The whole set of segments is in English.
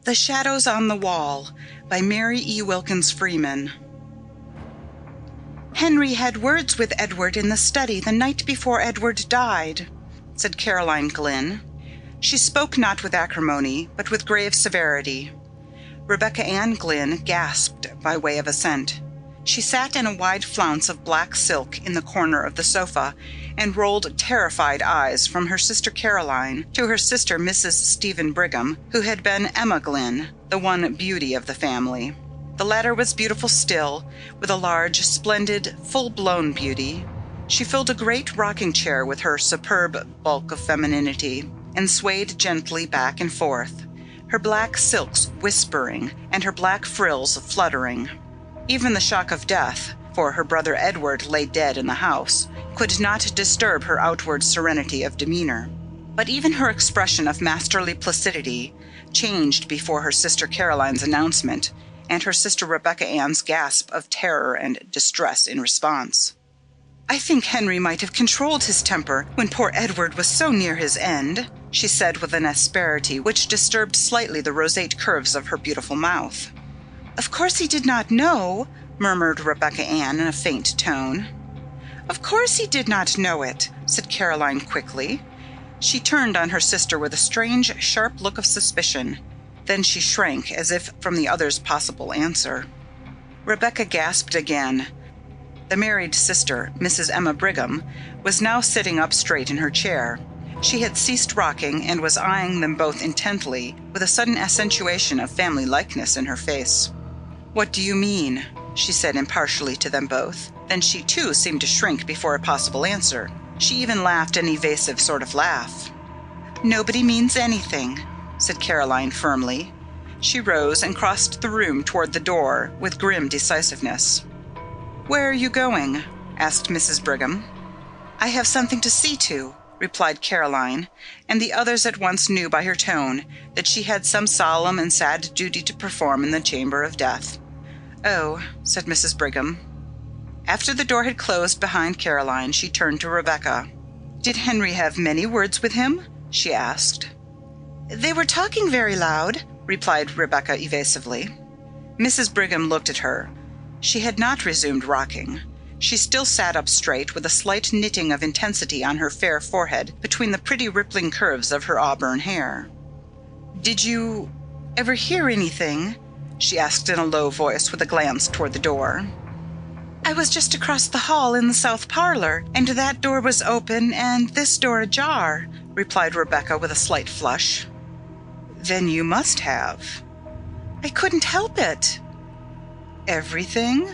The Shadows on the Wall by Mary E. Wilkins Freeman. "Henry had words with Edward in the study the night before Edward died," said Caroline Glynn. She spoke not with acrimony, but with grave severity. Rebecca Ann Glynn gasped by way of assent. She sat in a wide flounce of black silk in the corner of the sofa, and rolled terrified eyes from her sister Caroline to her sister Mrs. Stephen Brigham, who had been Emma Glynn, the one beauty of the family. The latter was beautiful still, with a large, splendid, full-blown beauty. She filled a great rocking-chair with her superb bulk of femininity, and swayed gently back and forth, her black silks whispering and her black frills fluttering. Even the shock of death, for her brother Edward lay dead in the house, could not disturb her outward serenity of demeanor. But even her expression of masterly placidity changed before her sister Caroline's announcement, and her sister Rebecca Ann's gasp of terror and distress in response. "I think Henry might have controlled his temper when poor Edward was so near his end," she said with an asperity which disturbed slightly the roseate curves of her beautiful mouth. "Of course he did not know," murmured Rebecca Ann in a faint tone. "Of course he did not know it," said Caroline quickly. She turned on her sister with a strange, sharp look of suspicion. Then she shrank as if from the other's possible answer. Rebecca gasped again. The married sister, Mrs. Emma Brigham, was now sitting up straight in her chair. She had ceased rocking and was eyeing them both intently, with a sudden accentuation of family likeness in her face. "What do you mean?" she said impartially to them both. Then she too seemed to shrink before a possible answer. She even laughed an evasive sort of laugh. "Nobody means anything," said Caroline firmly. She rose and crossed the room toward the door with grim decisiveness. "Where are you going?" asked Mrs. Brigham. "I have something to see to," replied Caroline, and the others at once knew by her tone that she had some solemn and sad duty to perform in the chamber of death. "Oh," said Mrs. Brigham. After the door had closed behind Caroline, she turned to Rebecca. "Did Henry have many words with him?" she asked. "They were talking very loud," replied Rebecca evasively. Mrs. Brigham looked at her. She had not resumed rocking. She still sat up straight, with a slight knitting of intensity on her fair forehead between the pretty rippling curves of her auburn hair. "Did you ever hear anything?" she asked in a low voice, with a glance toward the door. "I was just across the hall in the south parlor, and that door was open and this door ajar," replied Rebecca with a slight flush. "Then you must have." "I couldn't help it." "Everything?"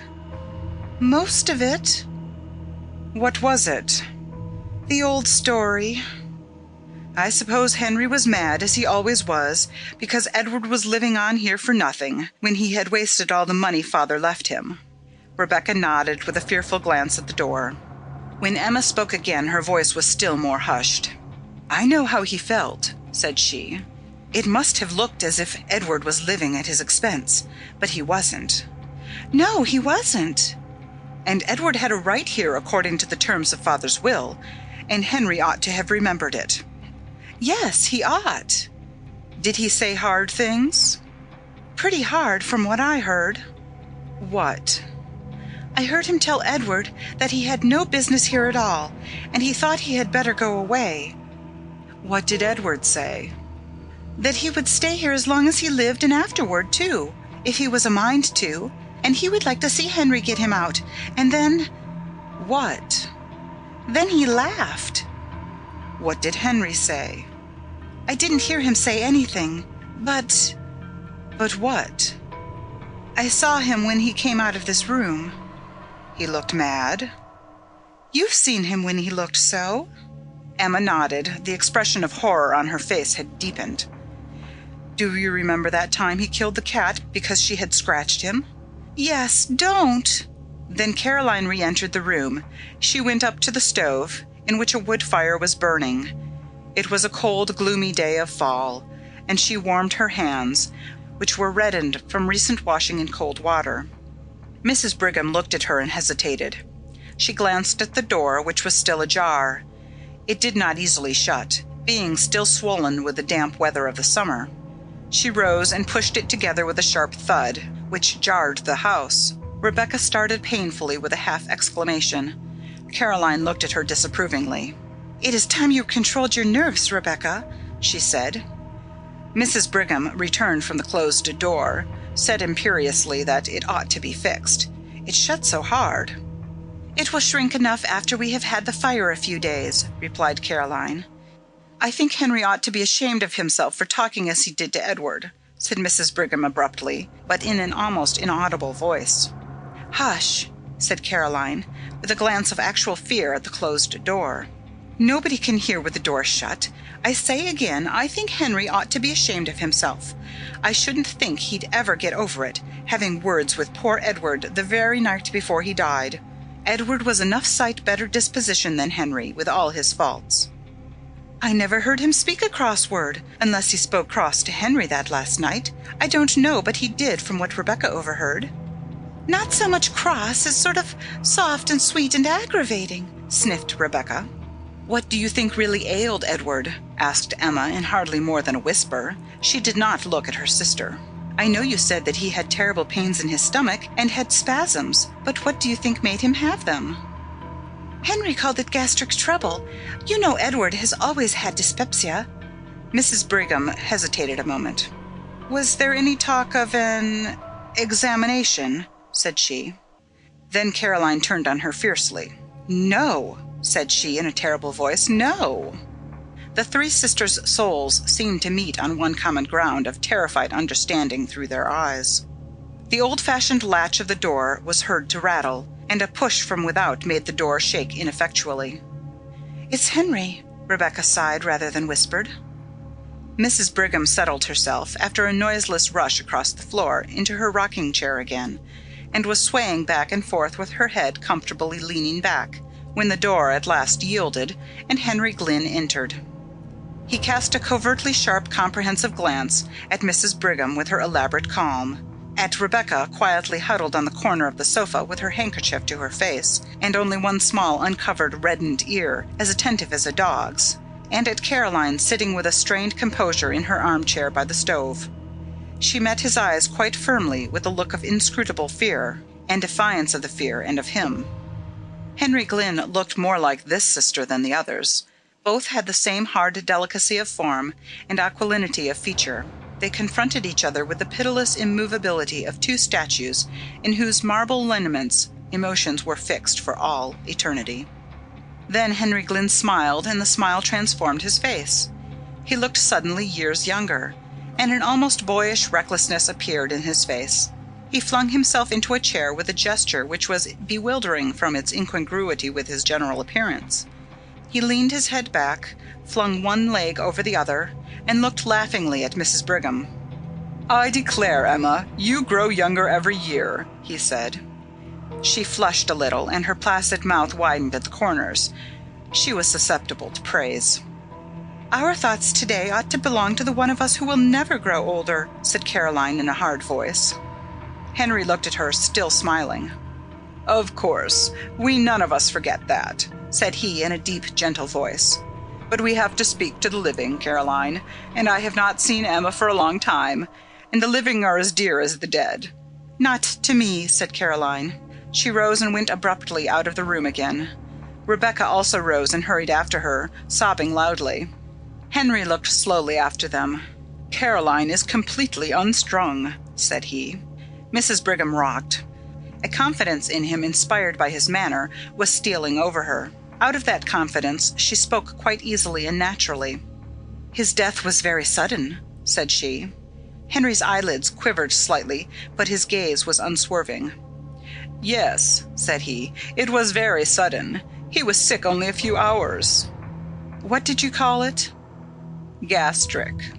"Most of it." "What was it?" "The old story." "I suppose Henry was mad, as he always was, because Edward was living on here for nothing, when he had wasted all the money father left him." Rebecca nodded with a fearful glance at the door. When Emma spoke again, her voice was still more hushed. "I know how he felt," said she. "It must have looked as if Edward was living at his expense, but he wasn't." "No, he wasn't." "And Edward had a right here according to the terms of father's will, and Henry ought to have remembered it." "Yes, he ought." "Did he say hard things?" "Pretty hard, from what I heard." "What?" "I heard him tell Edward that he had no business here at all, and he thought he had better go away." "What did Edward say?" "That he would stay here as long as he lived, and afterward, too, if he was a mind to, and he would like to see Henry get him out, and then—" "What?" "Then he laughed." "What did Henry say?" "I didn't hear him say anything, but—" "But what?" "I saw him when he came out of this room." "He looked mad?" "You've seen him when he looked so." Emma nodded. The expression of horror on her face had deepened. "Do you remember that time he killed the cat because she had scratched him?" "Yes, don't." Then Caroline re-entered the room. She went up to the stove, in which a wood fire was burning. It was a cold, gloomy day of fall, and she warmed her hands, which were reddened from recent washing in cold water. Mrs. Brigham looked at her and hesitated. She glanced at the door, which was still ajar. It did not easily shut, being still swollen with the damp weather of the summer. She rose and pushed it together with a sharp thud, which jarred the house. Rebecca started painfully with a half exclamation. Caroline looked at her disapprovingly. "It is time you controlled your nerves, Rebecca," she said. Mrs. Brigham returned from the closed door, said imperiously that it ought to be fixed. It shut so hard. "It will shrink enough after we have had the fire a few days," replied Caroline. "I think Henry ought to be ashamed of himself for talking as he did to Edward," said Mrs. Brigham abruptly, but in an almost inaudible voice. "Hush," said Caroline, with a glance of actual fear at the closed door. "Nobody can hear with the door shut. I say again, I think Henry ought to be ashamed of himself. I shouldn't think he'd ever get over it, having words with poor Edward the very night before he died. Edward was enough sight better disposition than Henry, with all his faults." "I never heard him speak a cross word, unless he spoke cross to Henry that last night. I don't know but he did from what Rebecca overheard." "Not so much cross as sort of soft and sweet and aggravating," sniffed Rebecca. "What do you think really ailed Edward?" asked Emma in hardly more than a whisper. She did not look at her sister. "I know you said that he had terrible pains in his stomach and had spasms, but what do you think made him have them?" "Henry called it gastric trouble. You know Edward has always had dyspepsia." Mrs. Brigham hesitated a moment. "Was there any talk of an examination?" said she. Then Caroline turned on her fiercely. "No," said she in a terrible voice, "no." The three sisters' souls seemed to meet on one common ground of terrified understanding through their eyes. The old-fashioned latch of the door was heard to rattle, and a push from without made the door shake ineffectually. "It's Henry," Rebecca sighed rather than whispered. Mrs. Brigham settled herself, after a noiseless rush across the floor, into her rocking-chair again, and was swaying back and forth with her head comfortably leaning back, when the door at last yielded, and Henry Glynn entered. He cast a covertly sharp, comprehensive glance at Mrs. Brigham with her elaborate calm, at Rebecca quietly huddled on the corner of the sofa with her handkerchief to her face, and only one small uncovered reddened ear, as attentive as a dog's, and at Caroline sitting with a strained composure in her armchair by the stove. She met his eyes quite firmly with a look of inscrutable fear, and defiance of the fear and of him. Henry Glynn looked more like this sister than the others. Both had the same hard delicacy of form and aquilinity of feature. They confronted each other with the pitiless immovability of two statues in whose marble lineaments emotions were fixed for all eternity. Then Henry Glynn smiled, and the smile transformed his face. He looked suddenly years younger, and an almost boyish recklessness appeared in his face. He flung himself into a chair with a gesture which was bewildering from its incongruity with his general appearance. He leaned his head back, flung one leg over the other, and looked laughingly at Mrs. Brigham. "I declare, Emma, you grow younger every year," he said. She flushed a little, and her placid mouth widened at the corners. She was susceptible to praise. "Our thoughts today ought to belong to the one of us who will never grow older," said Caroline in a hard voice. Henry looked at her, still smiling. "Of course, we none of us forget that," said he in a deep, gentle voice. "But we have to speak to the living, Caroline, and I have not seen Emma for a long time, and the living are as dear as the dead." "Not to me," said Caroline. She rose and went abruptly out of the room again. Rebecca also rose and hurried after her, sobbing loudly. Henry looked slowly after them. "Caroline is completely unstrung," said he. Mrs. Brigham rocked. A confidence in him inspired by his manner was stealing over her. Out of that confidence she spoke quite easily and naturally. "His death was very sudden," said she. Henry's eyelids quivered slightly, but his gaze was unswerving. "Yes," said he, "it was very sudden. He was sick only a few hours." "What did you call it?" "Gastric."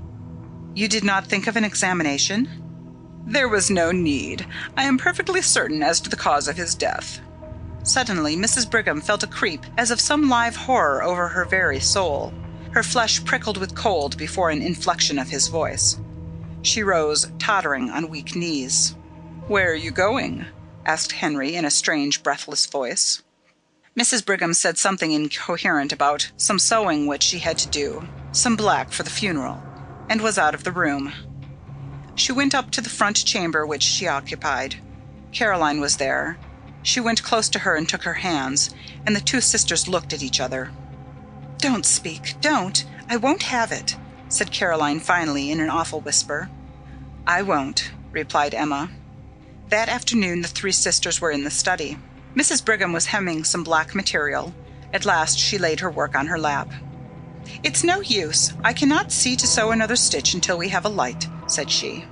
"You did not think of an examination?" "There was no need. I am perfectly certain as to the cause of his death." Suddenly Mrs. Brigham felt a creep as of some live horror over her very soul. Her flesh prickled with cold before an inflection of his voice. She rose, tottering on weak knees. "Where are you going?" asked Henry in a strange, breathless voice. Mrs. Brigham said something incoherent about some sewing which she had to do, some black for the funeral, and was out of the room. She went up to the front chamber which she occupied. Caroline was there. She went close to her and took her hands, and the two sisters looked at each other. "Don't speak, don't. I won't have it," said Caroline finally in an awful whisper. "I won't," replied Emma. That afternoon the three sisters were in the study. Mrs. Brigham was hemming some black material. At last she laid her work on her lap. "It's no use. I cannot see to sew another stitch until we have a light," said she.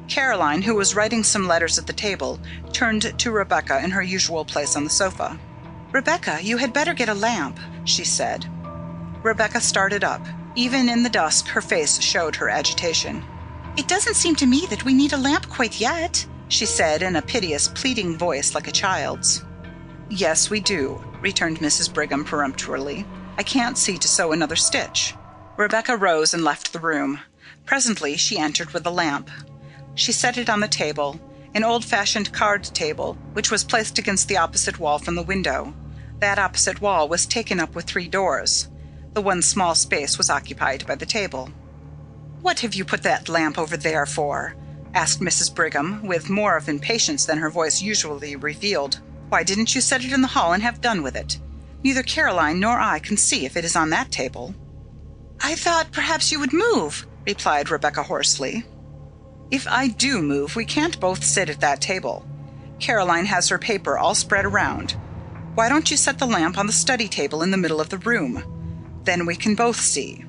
Caroline, who was writing some letters at the table, turned to Rebecca in her usual place on the sofa. "Rebecca, you had better get a lamp," she said. Rebecca started up. Even in the dusk her face showed her agitation. "It doesn't seem to me that we need a lamp quite yet," she said in a piteous, pleading voice like a child's. "Yes, we do," returned Mrs. Brigham peremptorily. "I can't see to sew another stitch." Rebecca rose and left the room. Presently she entered with a lamp. She set it on the table, an old-fashioned card table, which was placed against the opposite wall from the window. That opposite wall was taken up with 3 doors. The one small space was occupied by the table. "What have you put that lamp over there for?" asked Mrs. Brigham, with more of impatience than her voice usually revealed. "Why didn't you set it in the hall and have done with it? Neither Caroline nor I can see if it is on that table." "I thought perhaps you would move," replied Rebecca hoarsely. "If I do move, we can't both sit at that table. Caroline has her paper all spread around. Why don't you set the lamp on the study table in the middle of the room? Then we can both see."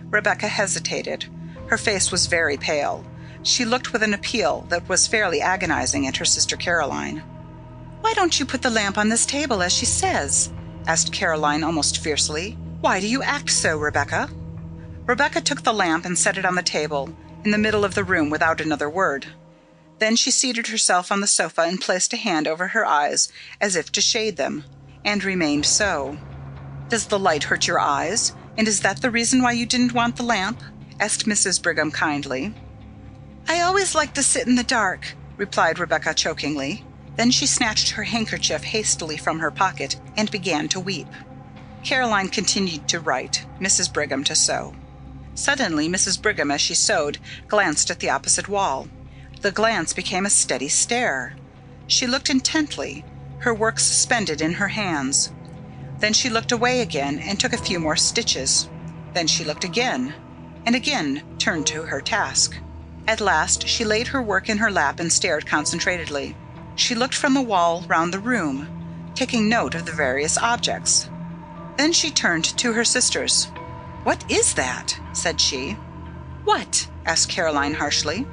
Rebecca hesitated. Her face was very pale. She looked with an appeal that was fairly agonizing at her sister Caroline. "Why don't you put the lamp on this table as she says?" asked Caroline almost fiercely. "Why do you act so, Rebecca?" Rebecca took the lamp and set it on the table in the middle of the room without another word. Then she seated herself on the sofa and placed a hand over her eyes as if to shade them, and remained so. "Does the light hurt your eyes, and is that the reason why you didn't want the lamp?" asked Mrs. Brigham kindly. "I always like to sit in the dark," replied Rebecca chokingly. Then she snatched her handkerchief hastily from her pocket and began to weep. Caroline continued to write, Mrs. Brigham to sew. Suddenly Mrs. Brigham, as she sewed, glanced at the opposite wall. The glance became a steady stare. She looked intently, her work suspended in her hands. Then she looked away again and took a few more stitches. Then she looked again, and again turned to her task. At last she laid her work in her lap and stared concentratedly. She looked from the wall round the room, taking note of the various objects. Then she turned to her sisters. "What is that?" said she. "What?" asked Caroline harshly.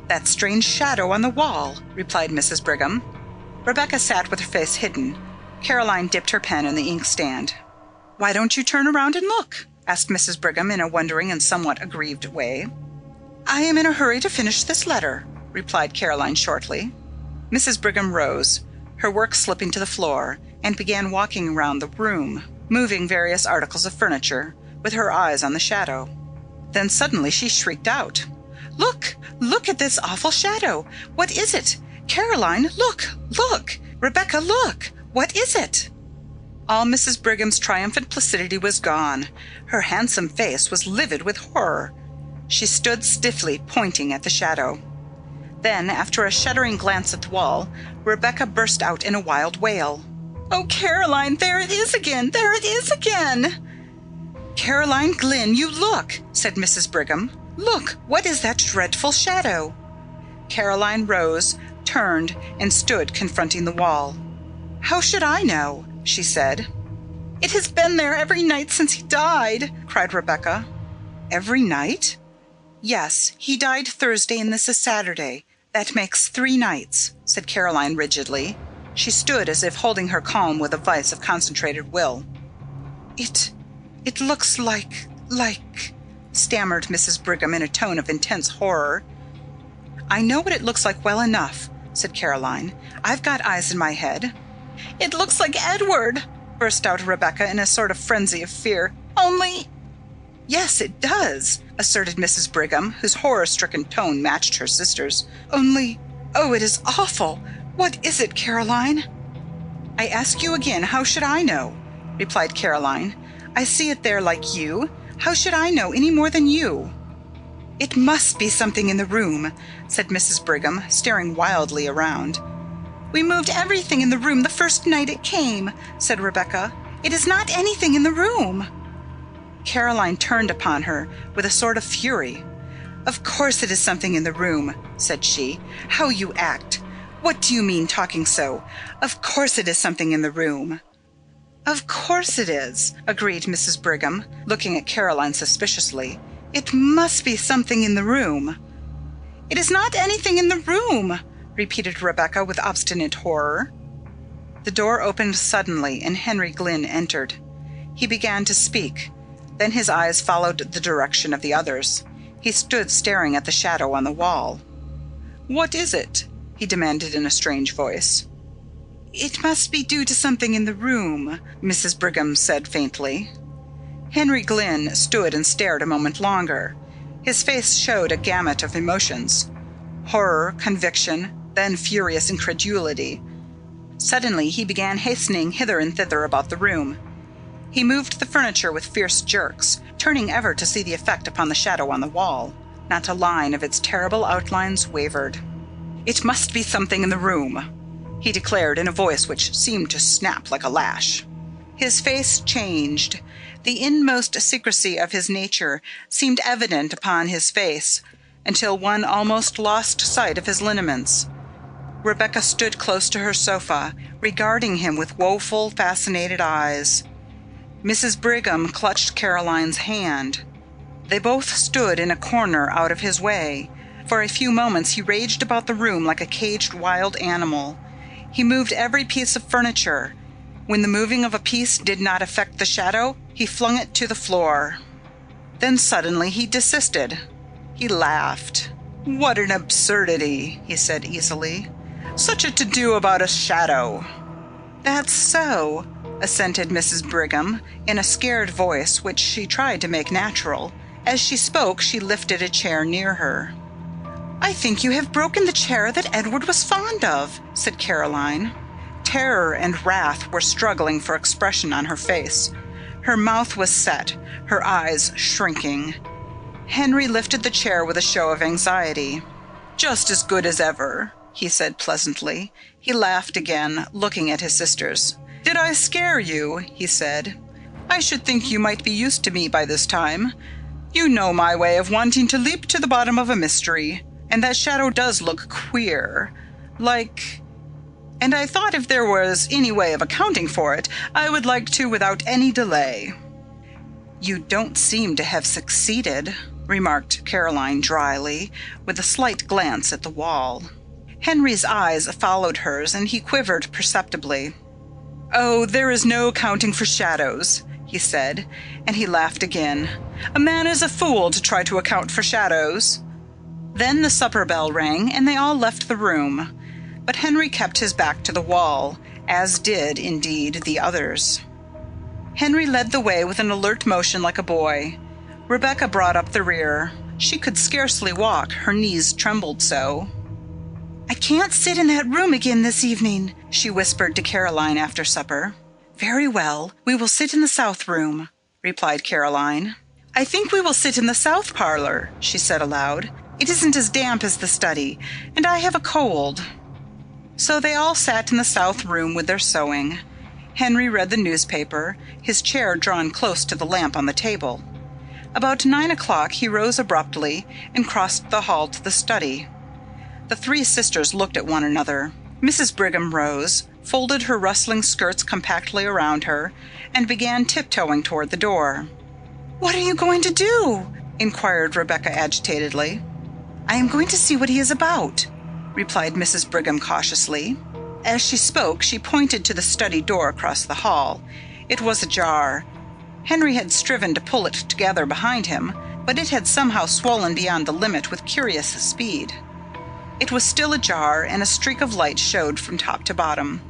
"That strange shadow on the wall," replied Mrs. Brigham. Rebecca sat with her face hidden. Caroline dipped her pen in the inkstand. "Why don't you turn around and look?" asked Mrs. Brigham in a wondering and somewhat aggrieved way. "I am in a hurry to finish this letter," replied Caroline shortly. Mrs. Brigham rose, her work slipping to the floor, and began walking around the room, moving various articles of furniture, with her eyes on the shadow. Then suddenly she shrieked out, "Look! Look at this awful shadow! What is it? Caroline, look! Look! Rebecca, look! What is it?" All Mrs. Brigham's triumphant placidity was gone. Her handsome face was livid with horror. She stood stiffly pointing at the shadow. Then, after a shuddering glance at the wall, Rebecca burst out in a wild wail. "Oh, Caroline, there it is again! There it is again!" "Caroline Glynn, you look!" said Mrs. Brigham. "Look! What is that dreadful shadow?" Caroline rose, turned, and stood confronting the wall. "How should I know?" she said. "It has been there every night since he died," cried Rebecca. "Every night?" "Yes, he died Thursday and this is Saturday. That makes 3 nights," said Caroline rigidly. She stood as if holding her calm with a vice of concentrated will. It looks like, stammered Mrs. Brigham in a tone of intense horror. "I know what it looks like well enough," said Caroline. "I've got eyes in my head." "It looks like Edward!" burst out Rebecca in a sort of frenzy of fear. "Only—" "Yes, it does," asserted Mrs. Brigham, whose horror-stricken tone matched her sister's. "Only, oh, it is awful! What is it, Caroline?" "I ask you again, how should I know?" replied Caroline. "I see it there like you. How should I know any more than you?" "It must be something in the room," said Mrs. Brigham, staring wildly around. "We moved everything in the room the first night it came," said Rebecca. "It is not anything in the room." Caroline turned upon her with a sort of fury. "Of course it is something in the room," said she. "How you act! What do you mean talking so? Of course it is something in the room." "Of course it is," agreed Mrs. Brigham, looking at Caroline suspiciously. "It must be something in the room." "It is not anything in the room," repeated Rebecca with obstinate horror. The door opened suddenly and Henry Glynn entered. He began to speak. Then his eyes followed the direction of the others. He stood staring at the shadow on the wall. "What is it?" he demanded in a strange voice. "It must be due to something in the room," Mrs. Brigham said faintly. Henry Glynn stood and stared a moment longer. His face showed a gamut of emotions: horror, conviction, then furious incredulity. Suddenly he began hastening hither and thither about the room. He moved the furniture with fierce jerks, turning ever to see the effect upon the shadow on the wall. Not a line of its terrible outlines wavered. "It must be something in the room," he declared in a voice which seemed to snap like a lash. His face changed. The inmost secrecy of his nature seemed evident upon his face, until one almost lost sight of his lineaments. Rebecca stood close to her sofa, regarding him with woeful, fascinated eyes. Mrs. Brigham clutched Caroline's hand. They both stood in a corner out of his way. For a few moments he raged about the room like a caged wild animal. He moved every piece of furniture. When the moving of a piece did not affect the shadow, he flung it to the floor. Then suddenly he desisted. He laughed. "What an absurdity," he said easily. "Such a to-do about a shadow." "That's so," assented Mrs. Brigham, in a scared voice which she tried to make natural. As she spoke, she lifted a chair near her. "I think you have broken the chair that Edward was fond of," said Caroline. Terror and wrath were struggling for expression on her face. Her mouth was set, her eyes shrinking. Henry lifted the chair with a show of anxiety. "Just as good as ever," he said pleasantly. He laughed again, looking at his sisters. "Did I scare you?" he said. "I should think you might be used to me by this time. You know my way of wanting to leap to the bottom of a mystery. And that shadow does look queer. And I thought if there was any way of accounting for it, I would like to without any delay." "You don't seem to have succeeded," remarked Caroline dryly, with a slight glance at the wall. Henry's eyes followed hers, and he quivered perceptibly. "Oh, there is no accounting for shadows," he said, and he laughed again. "A man is a fool to try to account for shadows." Then the supper bell rang, and they all left the room. But Henry kept his back to the wall, as did, indeed, the others. Henry led the way with an alert motion like a boy. Rebecca brought up the rear. She could scarcely walk, her knees trembled so. "I can't sit in that room again this evening," she whispered to Caroline after supper. "Very well, we will sit in the south room," replied Caroline. "I think we will sit in the south parlor," she said aloud. "It isn't as damp as the study, and I have a cold." So they all sat in the south room with their sewing. Henry read the newspaper, his chair drawn close to the lamp on the table. About 9 o'clock he rose abruptly and crossed the hall to the study. The three sisters looked at one another. Mrs. Brigham rose, folded her rustling skirts compactly around her, and began tiptoeing toward the door. "What are you going to do?" inquired Rebecca agitatedly. "I am going to see what he is about," replied Mrs. Brigham cautiously. As she spoke, she pointed to the study door across the hall. It was ajar. Henry had striven to pull it together behind him, but it had somehow swollen beyond the limit with curious speed. It was still ajar, and a streak of light showed from top to bottom.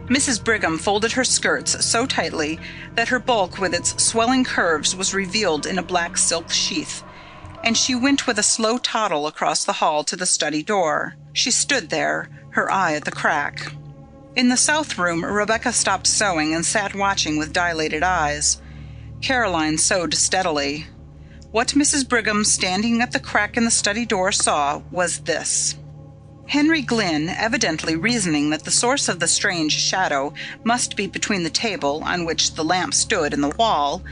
Mrs. Brigham folded her skirts so tightly that her bulk with its swelling curves was revealed in a black silk sheath, and she went with a slow toddle across the hall to the study door. She stood there, her eye at the crack. In the south room, Rebecca stopped sewing and sat watching with dilated eyes. Caroline sewed steadily. What Mrs. Brigham, standing at the crack in the study door, saw was this. Henry Glynn, evidently reasoning that the source of the strange shadow must be between the table on which the lamp stood and the wall,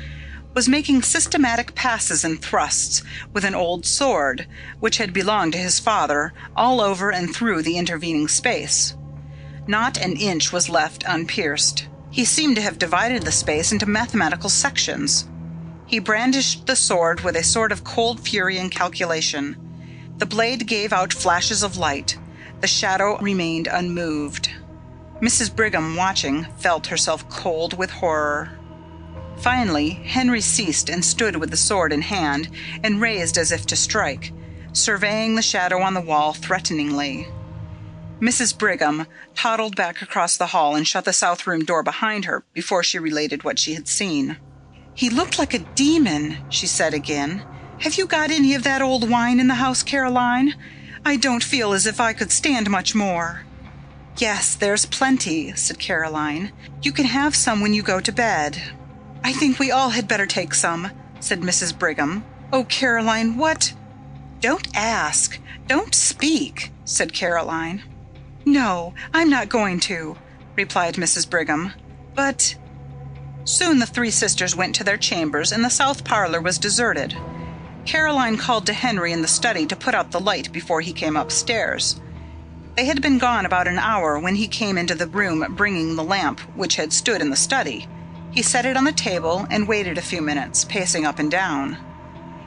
was making systematic passes and thrusts with an old sword, which had belonged to his father, all over and through the intervening space. Not an inch was left unpierced. He seemed to have divided the space into mathematical sections. He brandished the sword with a sort of cold fury and calculation. The blade gave out flashes of light. The shadow remained unmoved. Mrs. Brigham, watching, felt herself cold with horror. Finally, Henry ceased and stood with the sword in hand and raised as if to strike, surveying the shadow on the wall threateningly. Mrs. Brigham toddled back across the hall and shut the south room door behind her before she related what she had seen. "He looked like a demon," she said again. "Have you got any of that old wine in the house, Caroline? I don't feel as if I could stand much more." "Yes, there's plenty," said Caroline. "You can have some when you go to bed." "I think we all had better take some," said Mrs. Brigham. "Oh, Caroline, what—" "Don't ask. Don't speak," said Caroline. "No, I'm not going to," replied Mrs. Brigham. "But—" Soon the three sisters went to their chambers, and the south parlor was deserted. Caroline called to Henry in the study to put out the light before he came upstairs. They had been gone about an hour when he came into the room bringing the lamp which had stood in the study. He set it on the table and waited a few minutes, pacing up and down.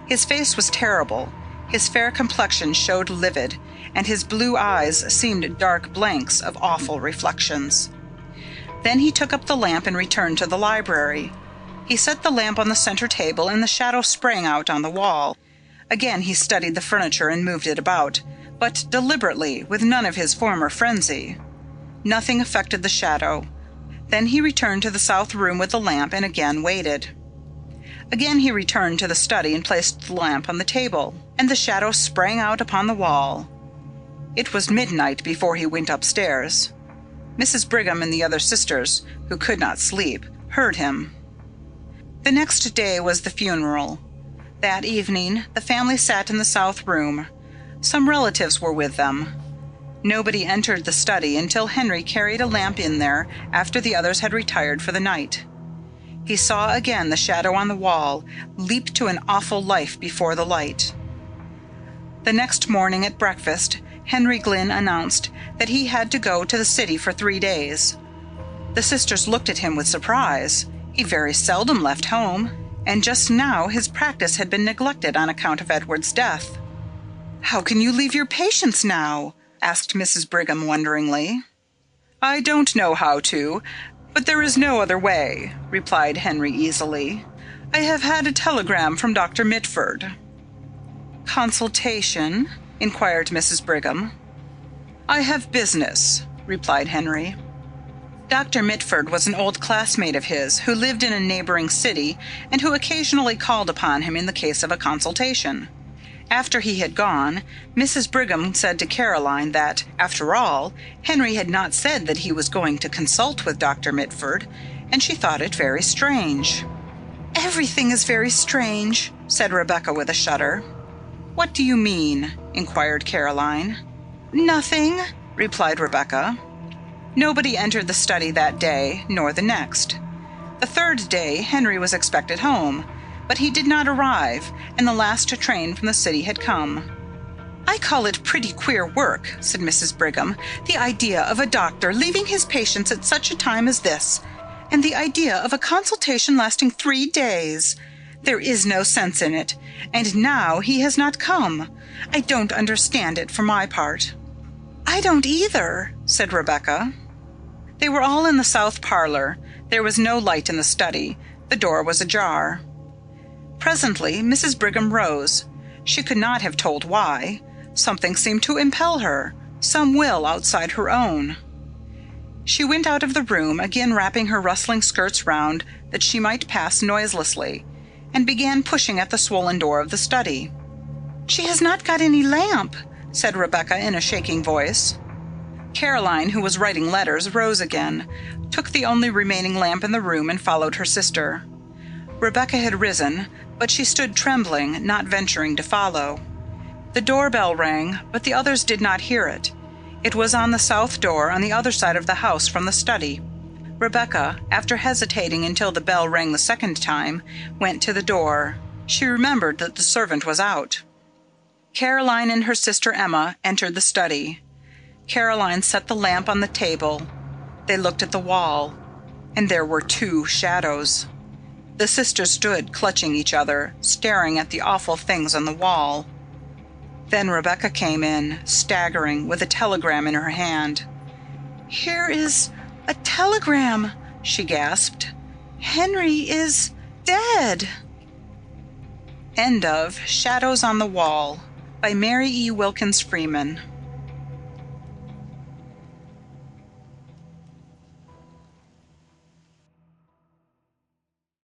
His face was terrible. His fair complexion showed livid, and his blue eyes seemed dark blanks of awful reflections. Then he took up the lamp and returned to the library. He set the lamp on the center table, and the shadow sprang out on the wall. Again he studied the furniture and moved it about, but deliberately, with none of his former frenzy. Nothing affected the shadow. Then he returned to the south room with the lamp and again waited. Again he returned to the study and placed the lamp on the table, and the shadow sprang out upon the wall. It was midnight before he went upstairs. Mrs. Brigham and the other sisters, who could not sleep, heard him. The next day was the funeral. That evening the family sat in the south room. Some relatives were with them. Nobody entered the study until Henry carried a lamp in there after the others had retired for the night. He saw again the shadow on the wall leap to an awful life before the light. The next morning at breakfast, Henry Glynn announced that he had to go to the city for 3 days. The sisters looked at him with surprise. He very seldom left home, and just now his practice had been neglected on account of Edward's death. "How can you leave your patients now?" asked Mrs. Brigham wonderingly. "I don't know how to, but there is no other way," replied Henry easily. "I have had a telegram from Dr. Mitford." "Consultation?" inquired Mrs. Brigham. "I have business," replied Henry. Dr. Mitford was an old classmate of his who lived in a neighboring city and who occasionally called upon him in the case of a consultation. After he had gone, Mrs. Brigham said to Caroline that, after all, Henry had not said that he was going to consult with Dr. Mitford, and she thought it very strange. "Everything is very strange," said Rebecca with a shudder. "What do you mean?" inquired Caroline. "Nothing," replied Rebecca. Nobody entered the study that day, nor the next. The third day Henry was expected home, but he did not arrive, and the last train from the city had come. "I call it pretty queer work," said Mrs. Brigham. "The idea of a doctor leaving his patients at such a time as this, and the idea of a consultation lasting 3 days. There is no sense in it, and now he has not come. I don't understand it for my part." "I don't either," said Rebecca. They were all in the south parlor. There was no light in the study. The door was ajar. Presently Mrs. Brigham rose. She could not have told why. Something seemed to impel her, some will outside her own. She went out of the room, again wrapping her rustling skirts round that she might pass noiselessly, and began pushing at the swollen door of the study. "She has not got any lamp," said Rebecca in a shaking voice. Caroline, who was writing letters, rose again, took the only remaining lamp in the room, and followed her sister. Rebecca had risen, but she stood trembling, not venturing to follow. The doorbell rang, but the others did not hear it. It was on the south door on the other side of the house from the study. Rebecca, after hesitating until the bell rang the second time, went to the door. She remembered that the servant was out. Caroline and her sister Emma entered the study. Caroline set the lamp on the table. They looked at the wall, and there were 2 shadows. The sisters stood clutching each other, staring at the awful things on the wall. Then Rebecca came in, staggering, with a telegram in her hand. "Here is a telegram," she gasped. "Henry is dead." End of Shadows on the Wall by Mary E. Wilkins Freeman.